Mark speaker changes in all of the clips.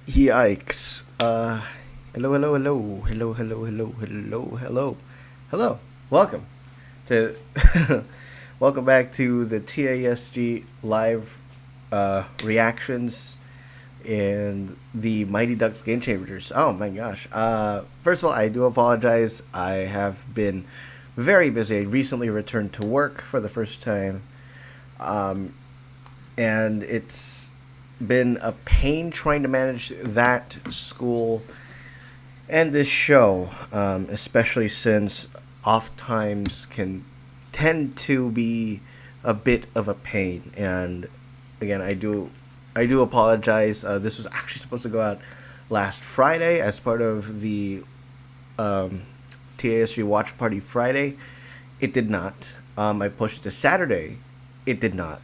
Speaker 1: Yikes. Hello, hello, hello, hello, hello, hello, hello, hello, hello. Welcome to, welcome back to the TASG live reactions and the Mighty Ducks Game Changers. Oh my gosh. First of all, I do apologize. I have been very busy. I recently returned to work for the first time. Um, and it's been a pain trying to manage that school and this show, especially since off times can tend to be a bit of a pain. And again, I do apologize. This was actually supposed to go out last Friday as part of the um, TASG Watch Party Friday. It did not. I pushed it to Saturday. It did not.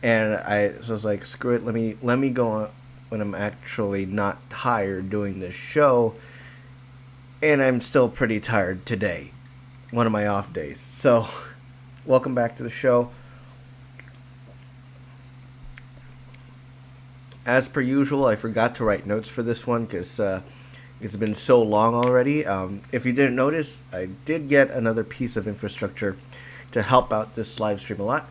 Speaker 1: And I was like, screw it. Let me go on when I'm actually not tired doing this show. And I'm still pretty tired today, one of my off days. So, welcome back to the show. As per usual, I forgot to write notes for this one because it's been so long already. If you didn't notice, I did get another piece of infrastructure to help out this live stream a lot,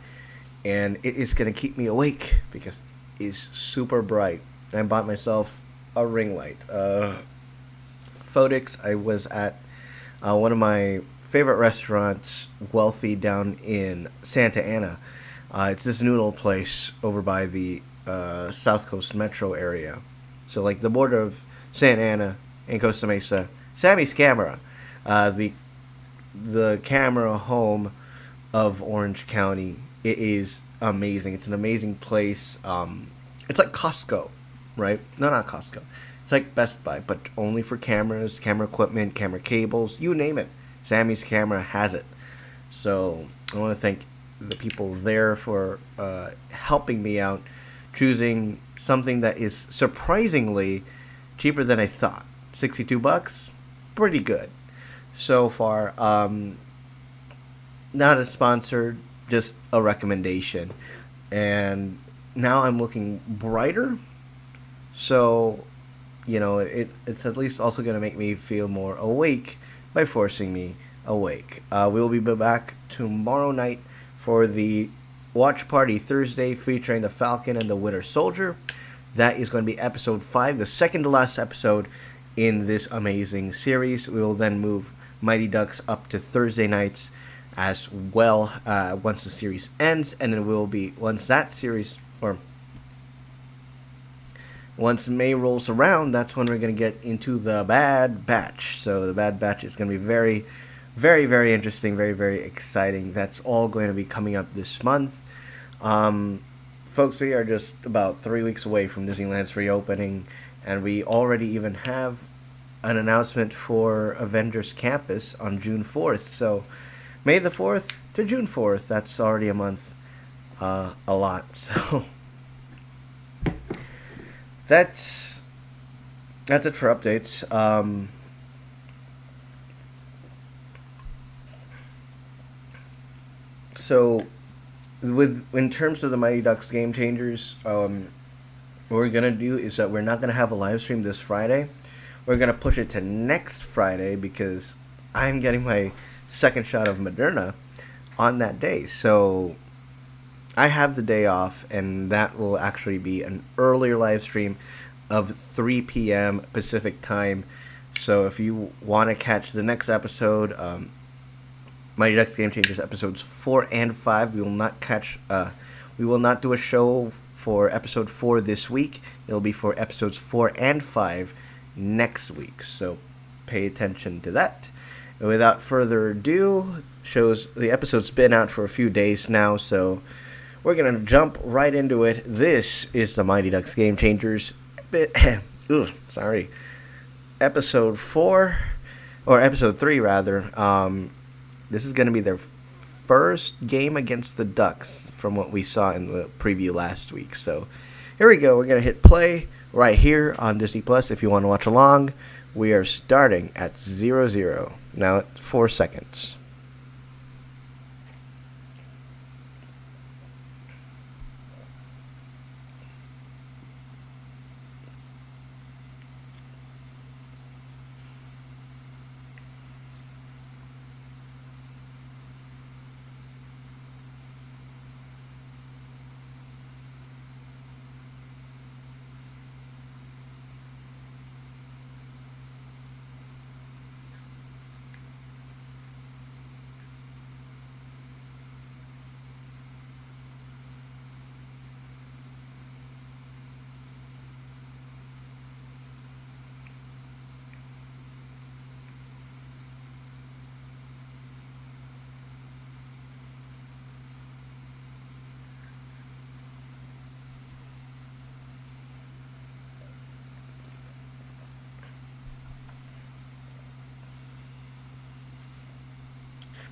Speaker 1: and it is going to keep me awake because it is super bright. I bought myself a ring light. Fodix, I was at one of my favorite restaurants, Wealthy, down in Santa Ana. It's this noodle place over by the South Coast Metro area. So, like the border of Santa Ana and Costa Mesa. Sammy's Camera, the camera home of Orange County. It is amazing. It's an amazing place. It's like Costco, right? No, not Costco. It's like Best Buy, but only for cameras, camera equipment, camera cables, you name it. Sammy's Camera has it. So I want to thank the people there for helping me out, choosing something that is surprisingly cheaper than I thought. $62, pretty good so far. Not a sponsor, just a recommendation. And now I'm looking brighter. So, it's at least also going to make me feel more awake by forcing me awake. We'll be back tomorrow night for the Watch Party Thursday featuring the Falcon and the Winter Soldier. That is going to be episode 5, the second to last episode in this amazing series. We will then move Mighty Ducks up to Thursday nights as well once the series ends, and then we'll be once May rolls around, that's when we're going to get into the Bad Batch. So the Bad Batch is going to be very, very, very interesting, very, very exciting. That's all going to be coming up this month. Folks, we are just about 3 weeks away from Disneyland's reopening, and we already even have an announcement for Avengers Campus on June 4th. So May the 4th to June 4th, that's already a month, a lot. So that's it for updates. So in terms of the Mighty Ducks Game Changers, what we're gonna do is that we're not gonna have a live stream this Friday. We're gonna push it to next Friday because I'm getting my second shot of Moderna on that day. So I have the day off, and that will actually be an earlier live stream of 3 p.m. Pacific time. So if you want to catch the next episode, Mighty Ducks Game Changers episodes 4 and 5, we will not do a show for episode 4 this week. It'll be for episodes 4 and 5 next week. So pay attention to that. And without further ado, the episode's been out for a few days now, so we're going to jump right into it. This is the Mighty Ducks Game Changers. Episode 4, or episode 3, rather. This is going to be their first game against the Ducks from what we saw in the preview last week. So here we go. We're going to hit play right here on Disney Plus if you want to watch along. We are starting at 0-0. Now it's 4 seconds.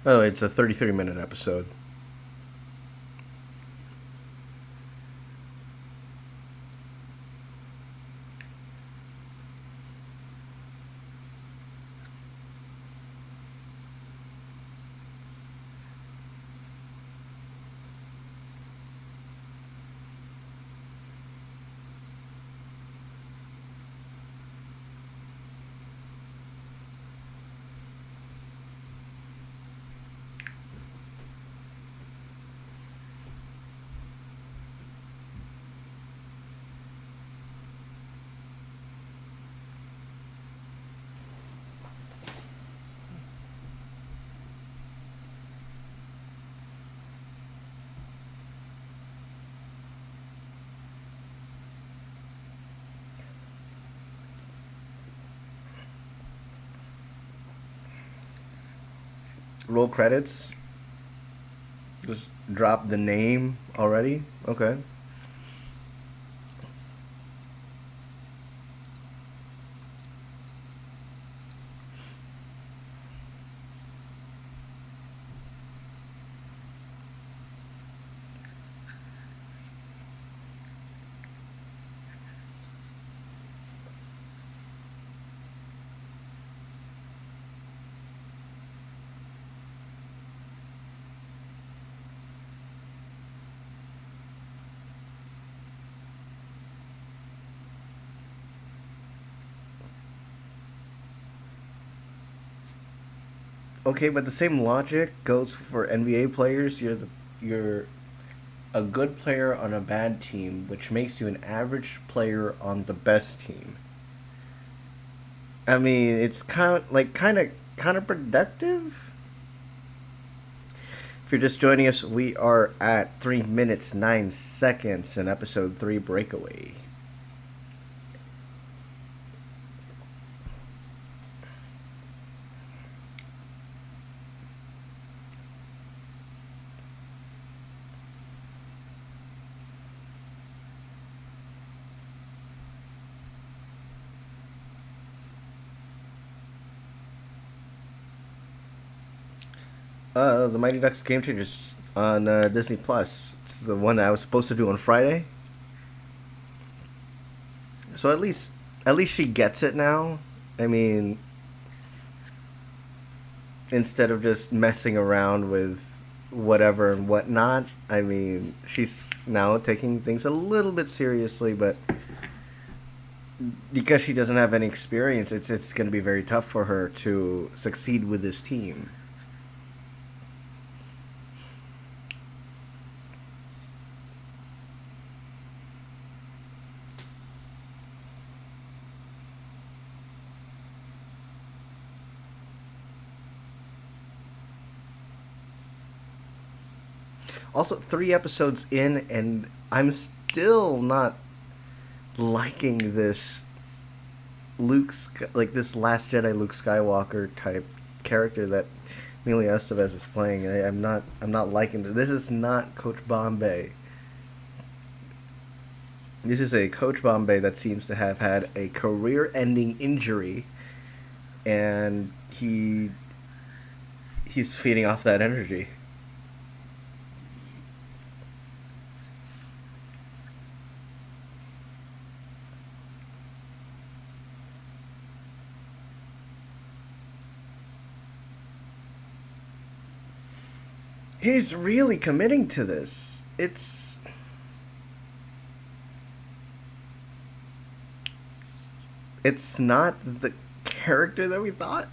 Speaker 1: Oh, it's a 33-minute episode. Roll credits. Just drop the name already. Okay. Okay, but the same logic goes for NBA players. You're a good player on a bad team, which makes you an average player on the best team. I mean, it's kind of counterproductive. If you're just joining us, we are at 3 minutes 9 seconds in episode 3 breakaway. The Mighty Ducks Game Changers on Disney Plus. It's the one that I was supposed to do on Friday. So at least she gets it now. I mean, instead of just messing around with whatever and whatnot. I mean, she's now taking things a little bit seriously, but because she doesn't have any experience, it's going to be very tough for her to succeed with this team. Also, 3 episodes in, and I'm still not liking this like this Last Jedi Luke Skywalker type character that Emilio Estevez is playing. I'm not liking this. This is not Coach Bombay. This is a Coach Bombay that seems to have had a career-ending injury, and he's feeding off that energy. He's really committing to this. It's not the character that we thought.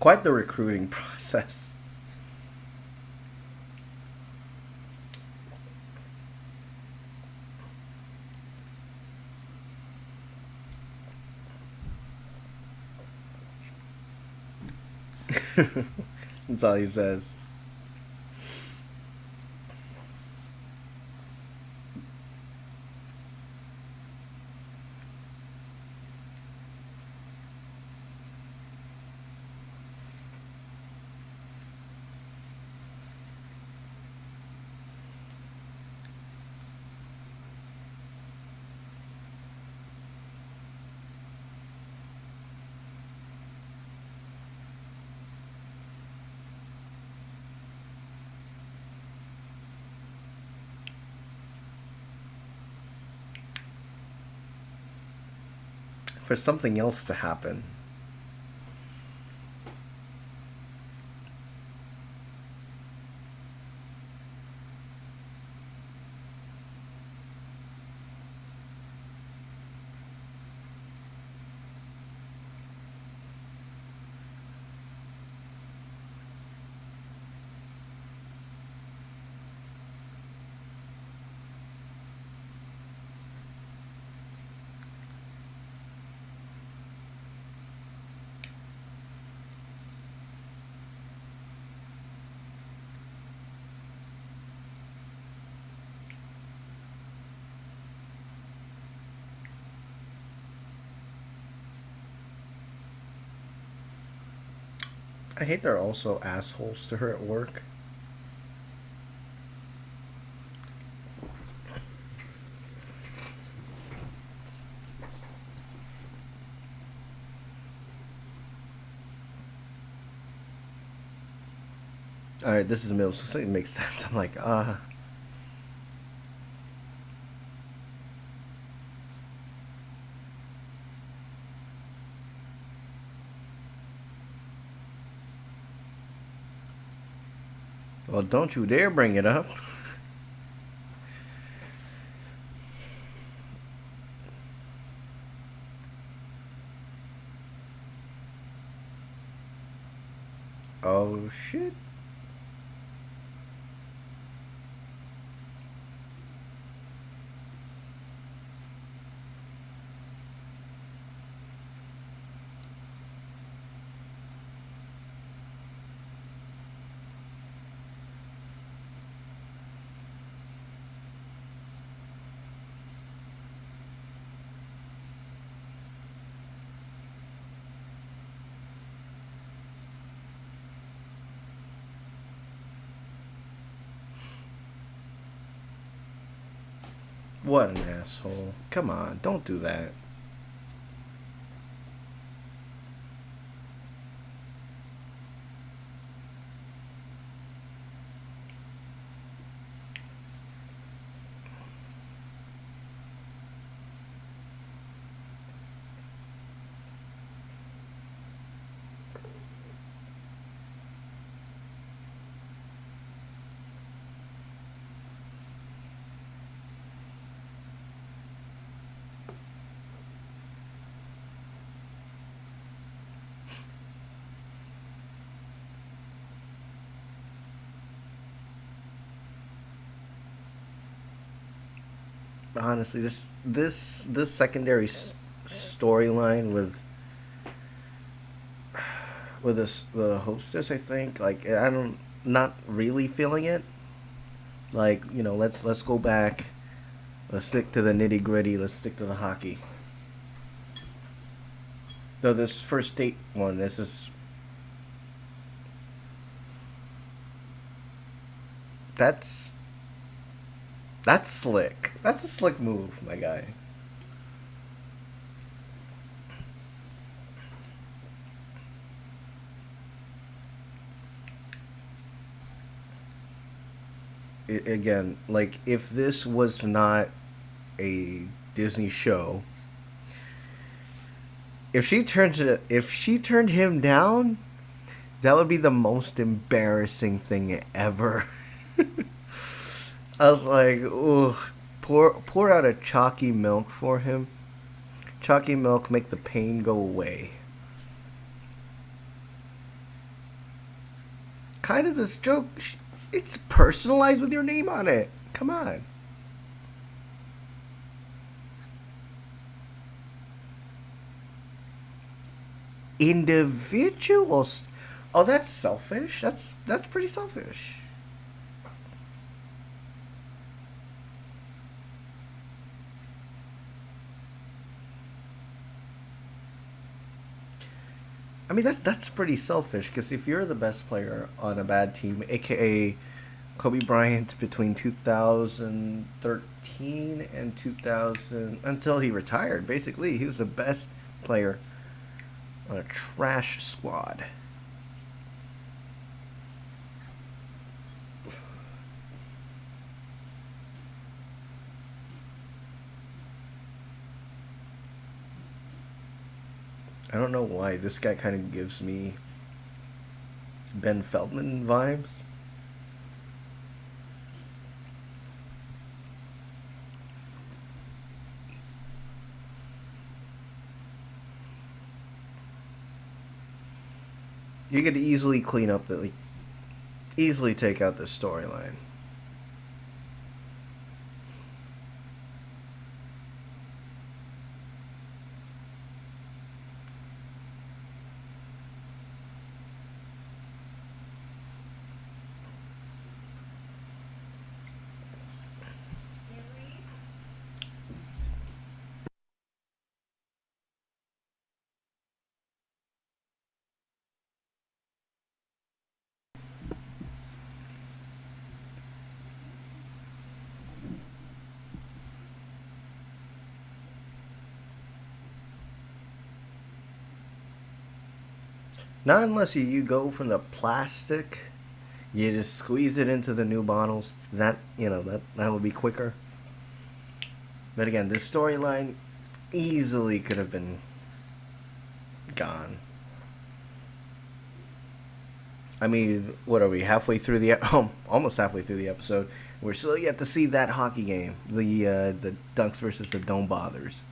Speaker 1: Quite the recruiting process. That's all he says. For something else to happen. I hate they're also assholes to her at work. All right, this is middle school, so it makes sense. I'm like, well, don't you dare bring it up. Oh shit. What an asshole. Come on, don't do that. Honestly, this secondary storyline with this the hostess, I think, like I don't not really feeling it. Like, let's go back. Let's stick to the nitty gritty. Let's stick to the hockey. Though this first date one, this is that's that's slick. That's a slick move, my guy. Again, like if this was not a Disney show, if she turned him down, that would be the most embarrassing thing ever. I was like, ugh, pour out a chalky milk for him. Chalky milk make the pain go away. Kind of this joke, it's personalized with your name on it. Come on. Individuals. Oh, that's selfish. That's pretty selfish. I mean, that's pretty selfish because if you're the best player on a bad team, aka Kobe Bryant between 2013 and 2000 until he retired, basically he was the best player on a trash squad. I don't know why this guy kind of gives me Ben Feldman vibes. You could easily clean up the like, easily take out this storyline. Not unless you go from the plastic, you just squeeze it into the new bottles. That would be quicker. But again, this storyline easily could have been gone. I mean, what are we halfway through the almost halfway through the episode? We're still yet to see that hockey game, the Ducks versus the Don't Bothers.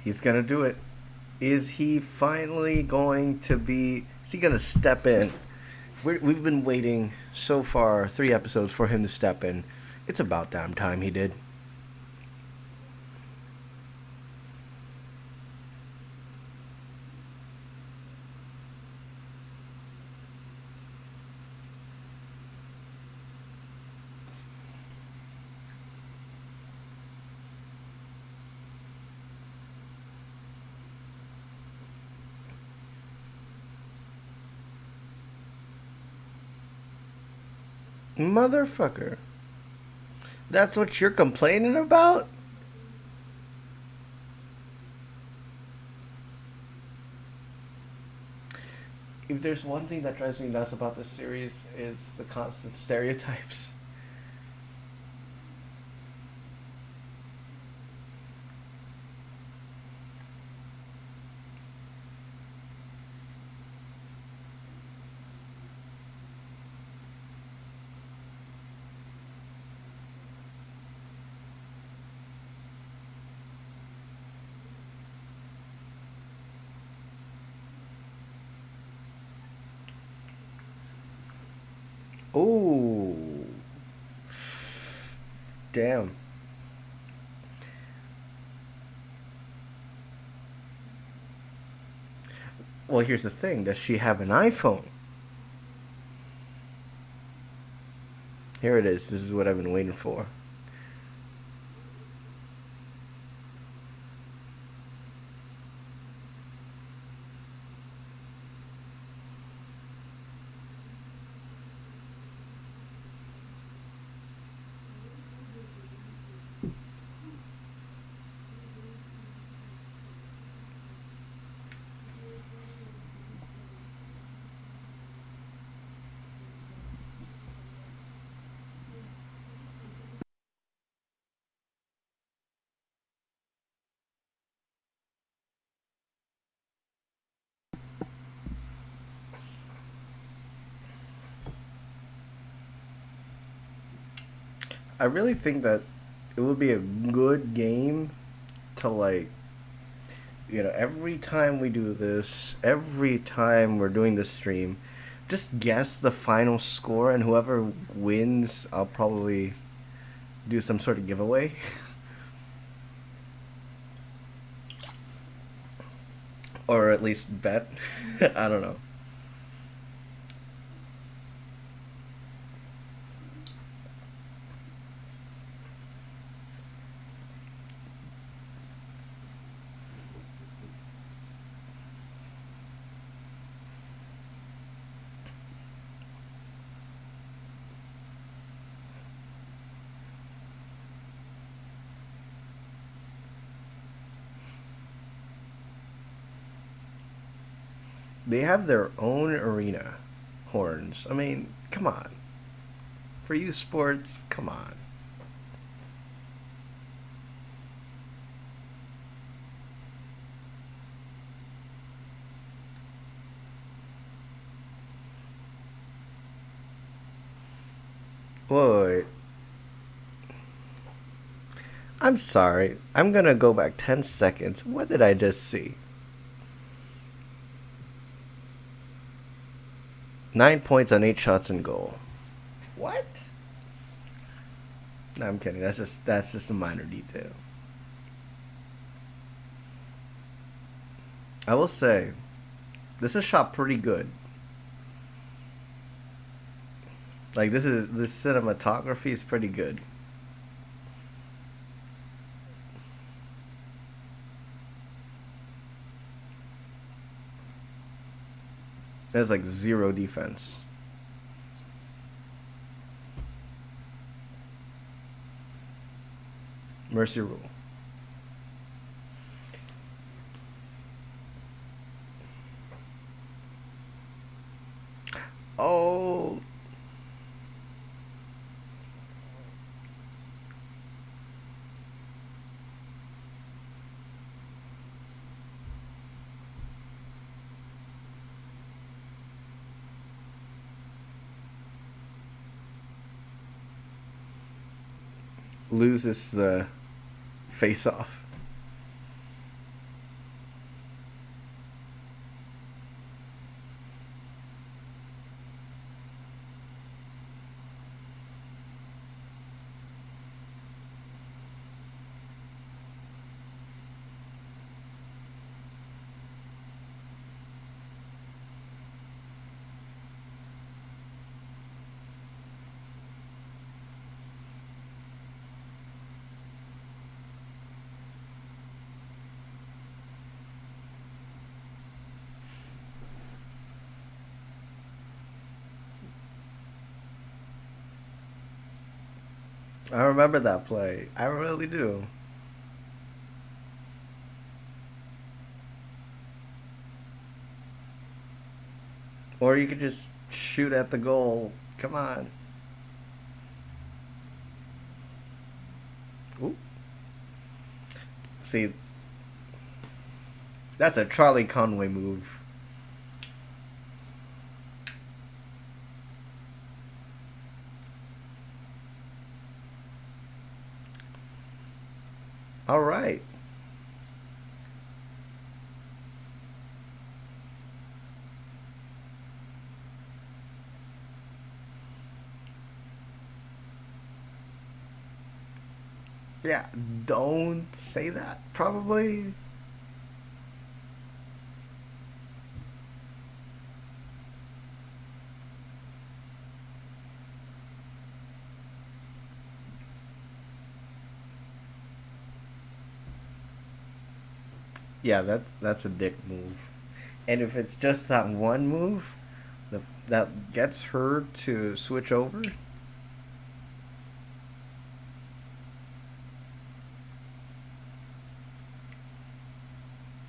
Speaker 1: He's gonna do it. Is he finally going to be? Is he gonna step in? We've been waiting so far, 3 episodes for him to step in. It's about damn time he did. Motherfucker. That's what you're complaining about? If there's one thing that drives me nuts about this series is the constant stereotypes. Oh, damn. Well, here's the thing. Does she have an iPhone? Here it is. This is what I've been waiting for. I really think that it would be a good game to like, every time we do this, every time we're doing this stream, just guess the final score, and whoever wins, I'll probably do some sort of giveaway. Or at least bet. I don't know. They have their own arena horns. I mean, come on. For you sports, come on. Wait. I'm sorry. I'm gonna go back 10 seconds. What did I just see? 9 points on 8 shots in goal. What? No, I'm kidding. That's just a minor detail. I will say, this is shot pretty good. Like this cinematography is pretty good. There's like zero defense. Mercy rule. Oh. Loses the face off. I remember that play. I really do. Or you could just shoot at the goal. Come on. Ooh. See, that's a Charlie Conway move. All right. Yeah, don't say that, probably. Yeah, that's a dick move. And if it's just that one move that gets her to switch over.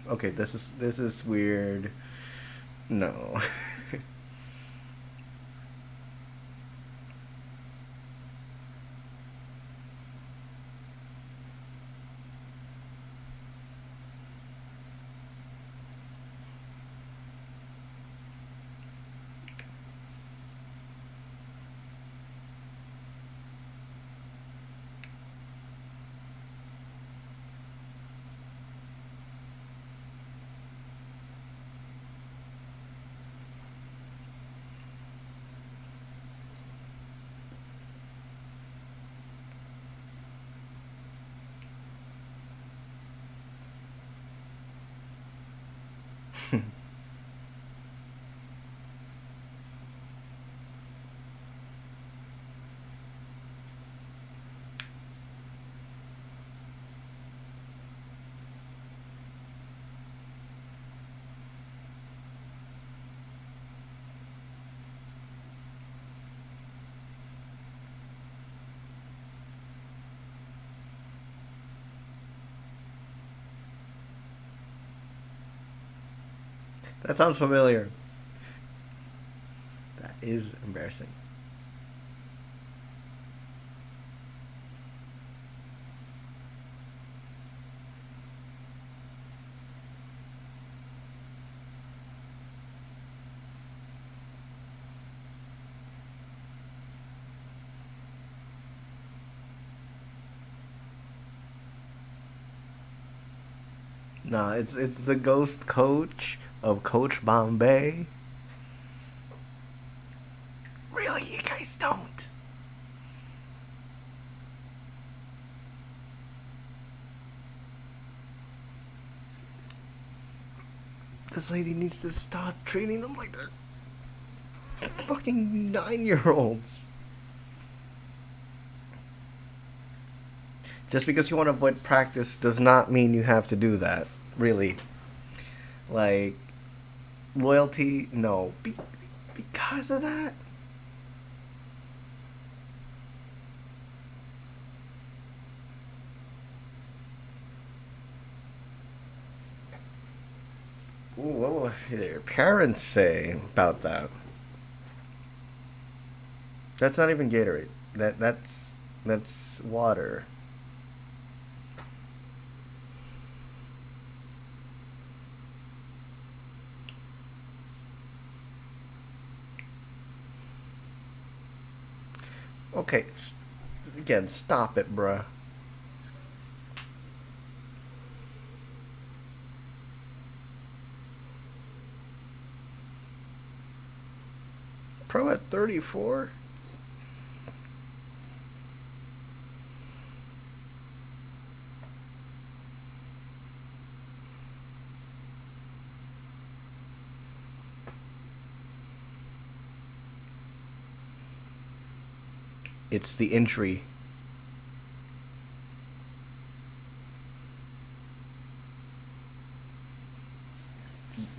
Speaker 1: Okay, this is weird. No. That sounds familiar. That is embarrassing. Nah, it's the ghost coach of Coach Bombay. Really, you guys don't? This lady needs to stop treating them like they're fucking 9-year-olds. Just because you want to avoid practice does not mean you have to do that. Really. Like, loyalty, no. Because of that? Ooh, what will your parents say about that? That's not even Gatorade. That's water. Okay, again, stop it, bruh. Pro at 34? It's the entry.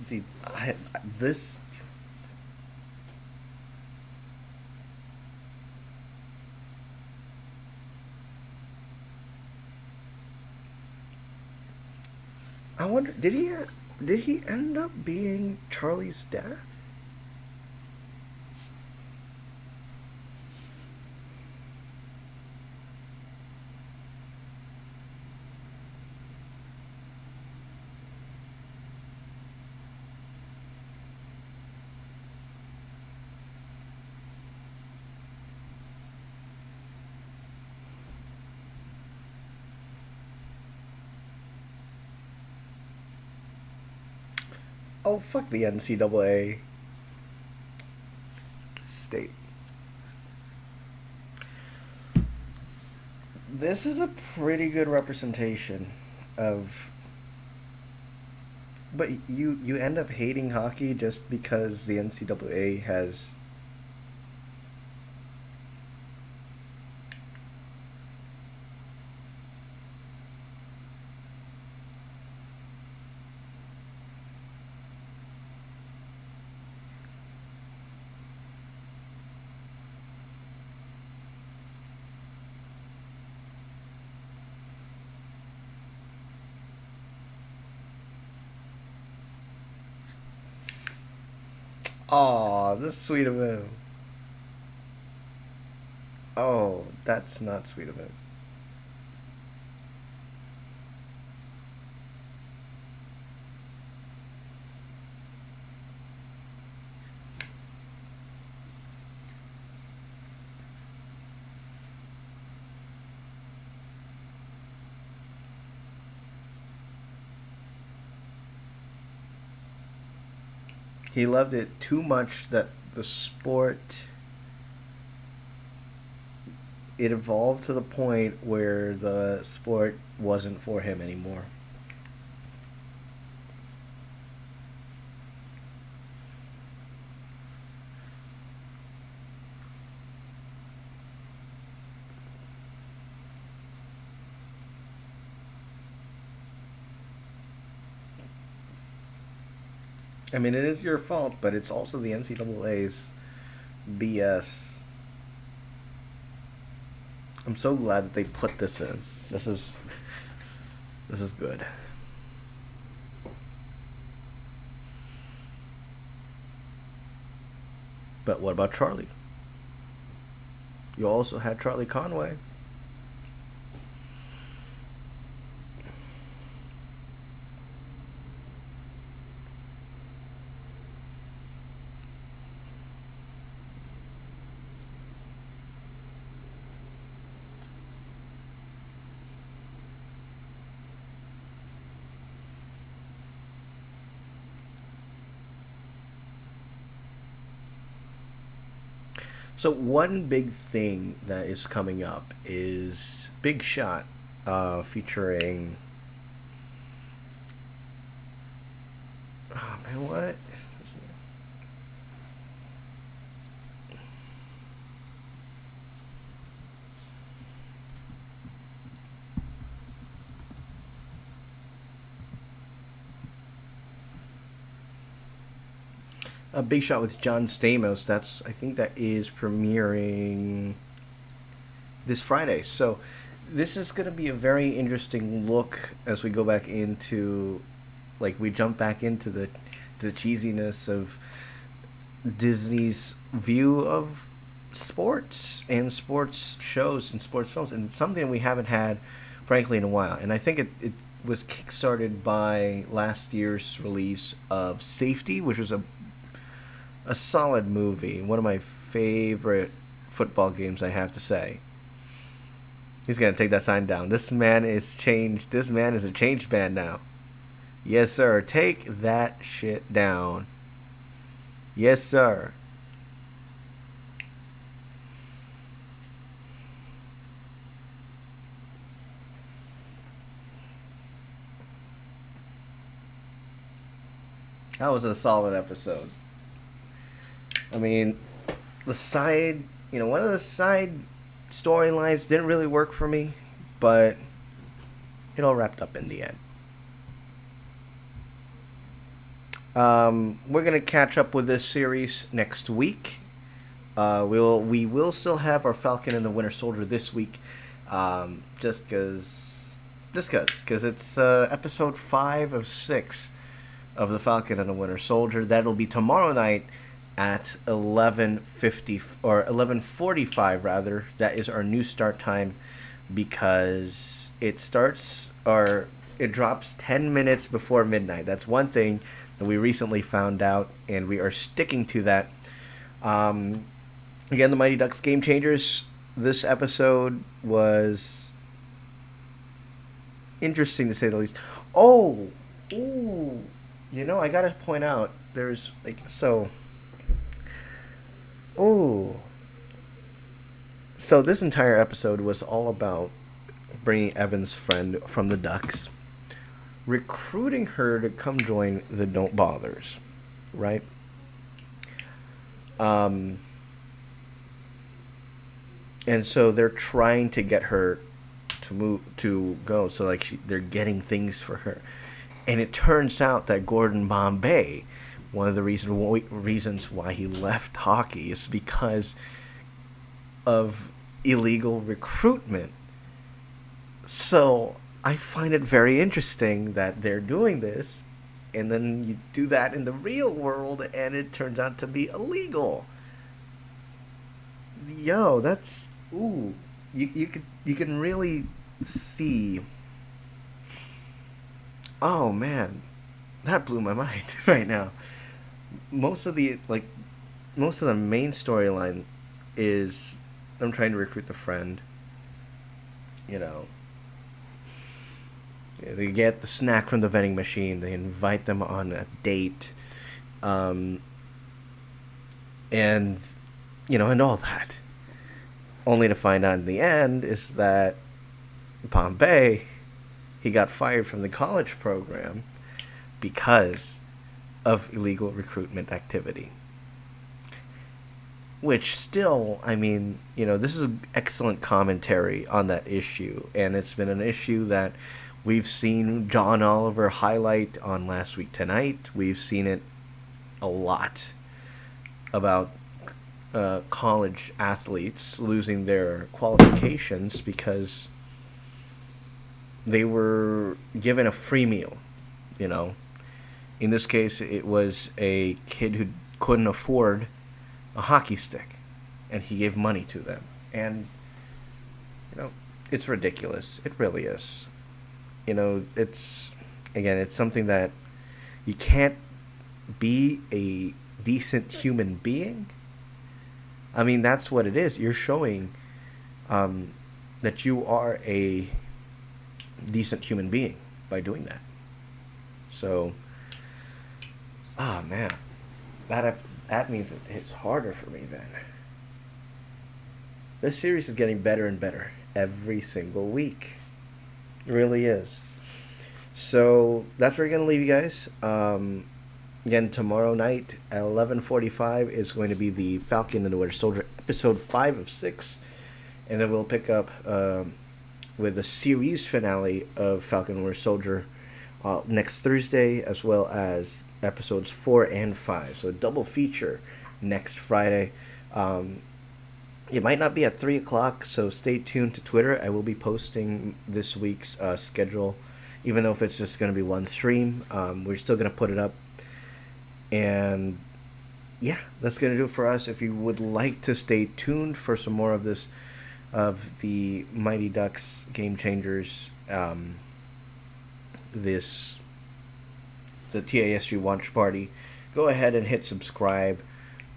Speaker 1: See, this. I wonder, did he end up being Charlie's dad? Oh, fuck the NCAA state. This is a pretty good representation of. But you end up hating hockey just because the NCAA has. Aw, this is sweet of him. Oh, that's not sweet of him. He loved it too much that the sport, it evolved to the point where the sport wasn't for him anymore. I mean, it is your fault, but it's also the NCAA's BS. I'm so glad that they put this in. This is this is good. But what about Charlie? You also had Charlie Conway. So one big thing that is coming up is Big Shot, featuring. Oh man, what? A Big Shot with John Stamos. I think that is premiering this Friday. So this is going to be a very interesting look as we go back into, like, we jump back into the cheesiness of Disney's view of sports and sports shows and sports films, and something we haven't had, frankly, in a while. And I think it was kickstarted by last year's release of Safety, which was a solid movie, one of my favorite football games, I have to say. He's gonna take that sign down. This man is changed. This man is a changed man now. Yes, sir. Take that shit down. Yes, sir. That was a solid episode. I mean, one of the side storylines didn't really work for me, but it all wrapped up in the end. We're gonna catch up with this series next week. We will still have our Falcon and the Winter Soldier this week, because it's episode 5 of 6 of the Falcon and the Winter Soldier. That'll be tomorrow night at 11:50 or 11:45 rather. That is our new start time, because it drops 10 minutes before midnight. That's one thing that we recently found out, and we are sticking to that. Again, the Mighty Ducks Game Changers. This episode was interesting to say the least. Oh, ooh, I gotta point out, there's oh, so this entire episode was all about bringing Evan's friend from the Ducks, recruiting her to come join the Don't Bothers, right? And so they're trying to get her to go. So they're getting things for her, and it turns out that Gordon Bombay, one of the reasons why he left hockey, is because of illegal recruitment. So I find it very interesting that they're doing this, and then you do that in the real world, and it turns out to be illegal. Yo, that's ooh. You can really see. Oh man, that blew my mind right now. Most of the main storyline is them trying to recruit the friend. You know, they get the snack from the vending machine. They invite them on a date, and and all that. Only to find out in the end is that Bombay, he got fired from the college program because of illegal recruitment activity. Which still, I mean, this is excellent commentary on that issue, and it's been an issue that we've seen John Oliver highlight on Last Week Tonight. We've seen it a lot about college athletes losing their qualifications because they were given a free meal. You know, in this case, it was a kid who couldn't afford a hockey stick, and he gave money to them. And it's ridiculous. It really is. It's again, it's something that you can't be a decent human being. I mean, that's what it is. You're showing that you are a decent human being by doing that. So, man, that means it's harder for me then. This series is getting better and better every single week. It really is. So that's where we're gonna leave you guys. Again, tomorrow night at 11:45 is going to be the Falcon and the Winter Soldier episode 5 of 6, and then we'll pick up with the series finale of Falcon and Winter Soldier next Thursday, as well as episodes 4 and 5. So a double feature next Friday. It might not be at 3 o'clock, so stay tuned to Twitter. I will be posting this week's schedule, even though if it's just going to be one stream. We're still going to put it up. And yeah, that's going to do it for us. If you would like to stay tuned for some more of this, of the Mighty Ducks Game Changers, the TASG Watch Party, go ahead and hit subscribe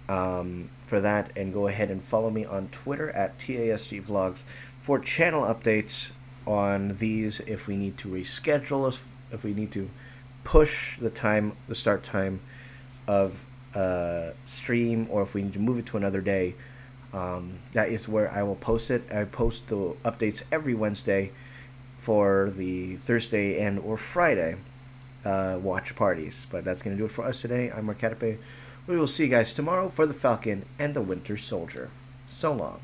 Speaker 1: for that, and go ahead and follow me on Twitter at TASG Vlogs for channel updates on these. If we need to reschedule, if we need to push the start time of stream, or if we need to move it to another day, that is where I will post it. I post the updates every Wednesday for the Thursday and or Friday watch parties. But that's going to do it for us today. I'm Mark Catape. We will see you guys tomorrow for the Falcon and the Winter Soldier. So long.